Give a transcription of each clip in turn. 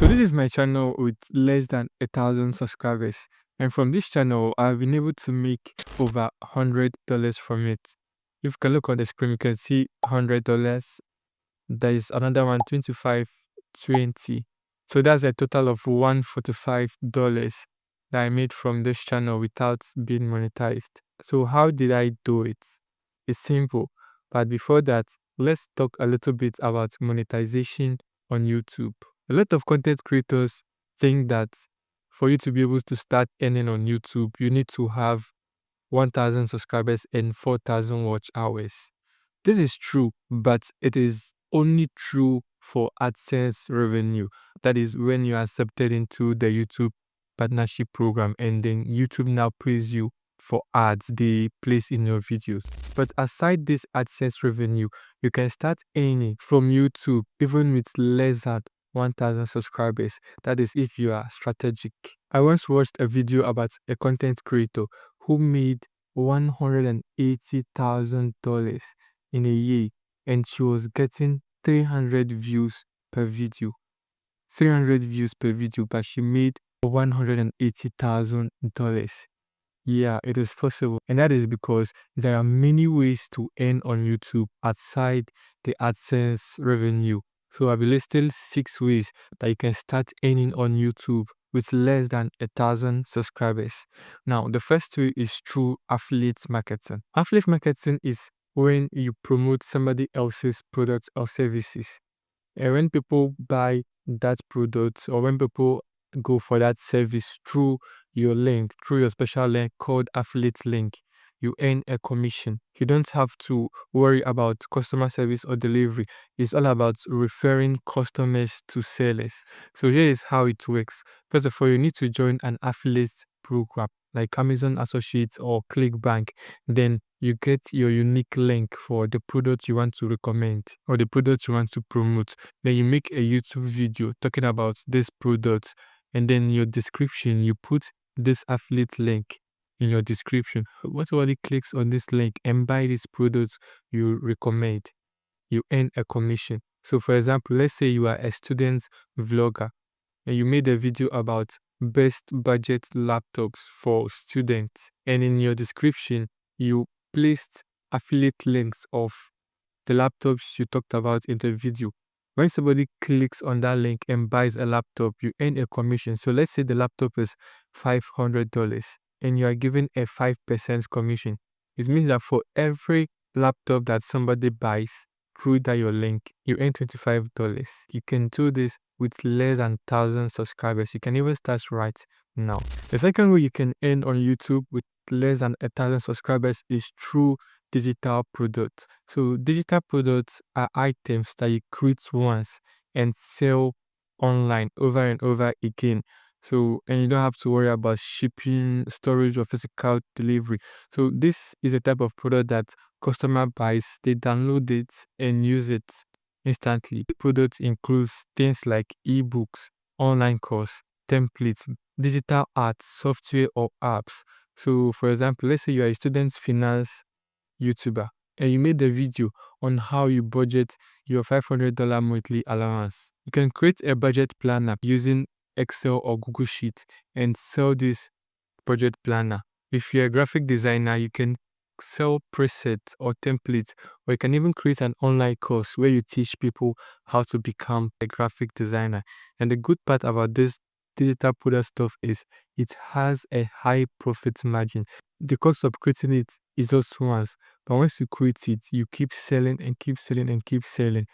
So this is my channel with less than 1,000 subscribers, and from this channel I've been able to make over $100 from it. If you can look on the screen, you can see $100. There is another one, 25, 20. So that's a total of $145 that I made from this channel without being monetized. So how did I do it? It's simple, but before that, let's talk a little bit about monetization on YouTube. A lot of content creators think that for you to be able to start earning on YouTube, you need to have 1,000 subscribers and 4,000 watch hours. This is true, but it is only true for AdSense revenue. That is when you are accepted into the YouTube partnership program and then YouTube now pays you for ads they place in your videos. But aside this AdSense revenue, you can start earning from YouTube even with less than 1,000 subscribers. That is if you are strategic. I once watched a video about a content creator who made $180,000 in a year, and she was getting 300 views per video. 300 views per video, but she made $180,000. Yeah, it is possible. And that is because there are many ways to earn on YouTube outside the AdSense revenue. So I've listed 6 ways that you can start earning on YouTube with less than 1,000 subscribers. Now, the first way is through affiliate marketing. Affiliate marketing is when you promote somebody else's products or services. And when people buy that product or when people go for that service through your link, through your special link called affiliate link, you earn a commission. You don't have to worry about customer service or delivery. It's all about referring customers to sellers. So here is how it works. First of all, you need to join an affiliate program like Amazon Associates or ClickBank. Then you get your unique link for the product you want to recommend or the product you want to promote. Then you make a YouTube video talking about this product, and then in your description you put this affiliate link in your description. Once somebody clicks on this link and buy this product you recommend, you earn a commission. So for example, let's say you are a student vlogger and you made a video about best budget laptops for students, and in your description you placed affiliate links of the laptops you talked about in the video. When somebody clicks on that link and buys a laptop, you earn a commission. So let's say the laptop is $500 and you are given a 5% commission. It means that for every laptop that somebody buys through that your link, you earn $25. You can do this with less than 1,000 subscribers. You can even start right now. The second way you can earn on YouTube with less than 1,000 subscribers is through digital products. So digital products are items that you create once and sell online over and over again. So, and you don't have to worry about shipping, storage, or physical delivery. So this is a type of product that customer buys, they download it and use it instantly. The product includes things like ebooks, online course, templates, digital art, software, or apps. So for example, let's say you are a student finance YouTuber and you made a video on how you budget your $500 monthly allowance. You can create a budget planner using Excel or Google Sheet and sell this budget planner. If you're a graphic designer, you can sell presets or templates, or you can even create an online course where you teach people how to become a graphic designer. And the good part about this digital product stuff is it has a high profit margin. The cost of creating it is just once, but once you create it, you keep selling and keep selling and keep selling.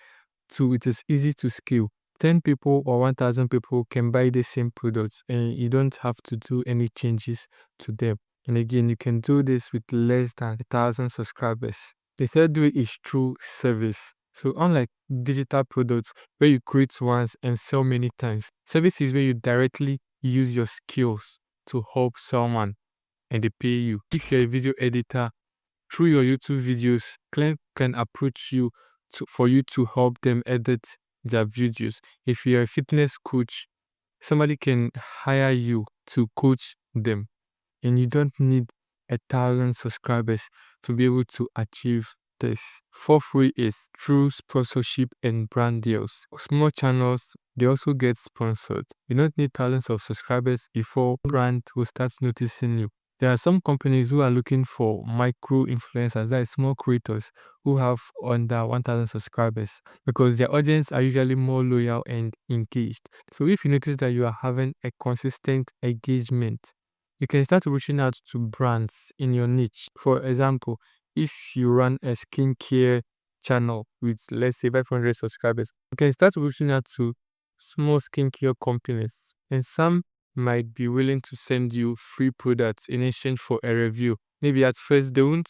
So it is easy to scale. 10 people or 1,000 people can buy the same products and you don't have to do any changes to them. And again, you can do this with less than 1,000 subscribers. The third way is through service. So unlike digital products where you create once and sell many times, service is where you directly use your skills to help someone and they pay you. If you're a video editor, through your YouTube videos, client can approach you for you to help them edit their videos. If you're a fitness coach, somebody can hire you to coach them, and you don't need 1,000 subscribers to be able to achieve this. Fourth way is through sponsorship and brand deals. Small channels they also get sponsored. You don't need thousands of subscribers before brand will start noticing you. There are some companies who are looking for micro influencers, that is small creators who have under 1,000 subscribers, because their audience are usually more loyal and engaged. So if you notice that you are having a consistent engagement, you can start reaching out to brands in your niche. For example, if you run a skincare channel with, let's say, 500 subscribers, you can start reaching out to small skincare companies, and some might be willing to send you free products in exchange for a review. Maybe at first they won't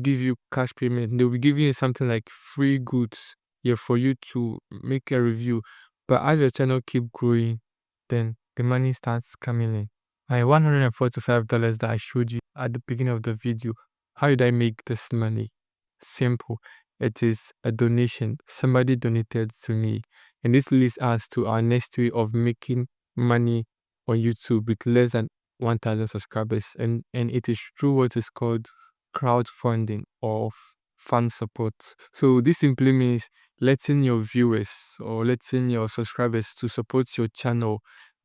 give you cash payment, they'll be giving you something like free goods here for you to make a review. But as your channel keep growing, then the money starts coming in. My $145 that I showed you at the beginning of the video, how did I make this money? Simple. It is a donation. Somebody donated to me. And this leads us to our next way of making money on YouTube with less than 1,000 subscribers. And it is through what is called crowdfunding or fan support. So this simply means letting your viewers or letting your subscribers to support your channel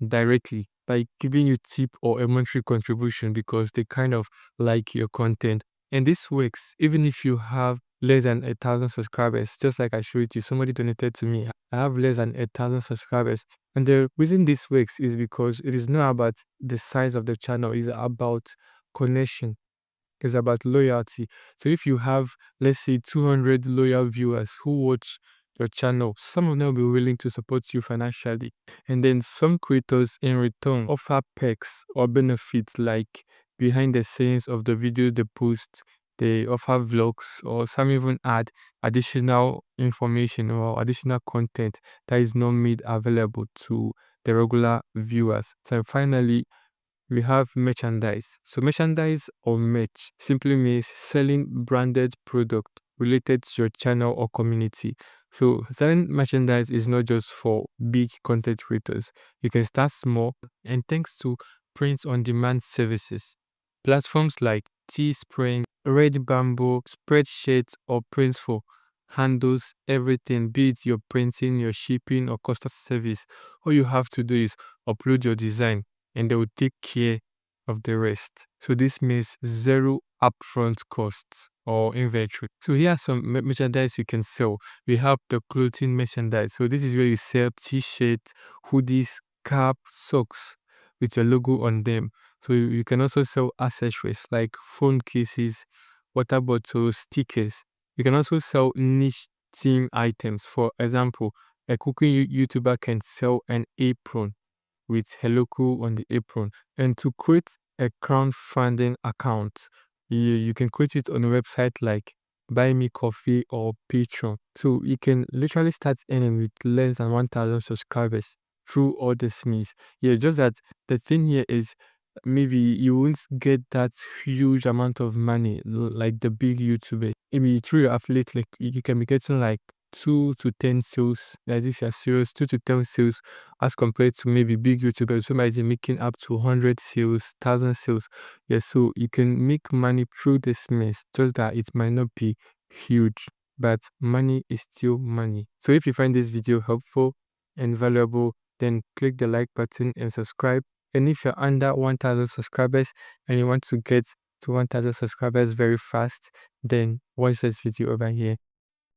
directly by giving you tip or a monetary contribution because they kind of like your content. And this works even if you have less than 1,000 subscribers. Just like I showed you, somebody donated to me. I have less than 1,000 subscribers. And the reason this works is because it is not about the size of the channel, it's about connection. It's about loyalty. So if you have, let's say, 200 loyal viewers who watch your channel, some of them will be willing to support you financially. And then some creators in return offer perks or benefits like behind the scenes of the videos they post. They offer vlogs, or some even add additional information or additional content that is not made available to the regular viewers. So finally, we have merchandise. So merchandise or merch simply means selling branded product related to your channel or community. So selling merchandise is not just for big content creators. You can start small, and thanks to print on demand services, platforms like Teespring, Red Bamboo, Spreadsheet, or Printful handles everything, be it your printing, your shipping, or customer service. All you have to do is upload your design and they will take care of the rest. So this means zero upfront costs or inventory. So here are some merchandise you can sell. We have the clothing merchandise. So this is where you sell t-shirts, hoodies, cap, socks with your logo on them. So you can also sell accessories like phone cases, water bottles, stickers. You can also sell niche team items. For example, a cooking YouTuber can sell an apron with Heloku on the apron. And to create a crowdfunding account, you can create it on a website like Buy Me Coffee or Patreon. So you can literally start earning with less than 1,000 subscribers through all this means. Yeah, just that the thing here is maybe you won't get that huge amount of money like the big YouTubers. Maybe through your affiliate, like you can be getting like 2 to 10 sales, as if you're serious, 2 to 10 sales, as compared to maybe big YouTubers who might be making up to 100 sales, 1,000 sales. Yeah, so you can make money through this means, just that it might not be huge, but money is still money. So if you find this video helpful and valuable, then click the like button and subscribe. And if you're under 1,000 subscribers and you want to get to 1,000 subscribers very fast, then watch this video over here.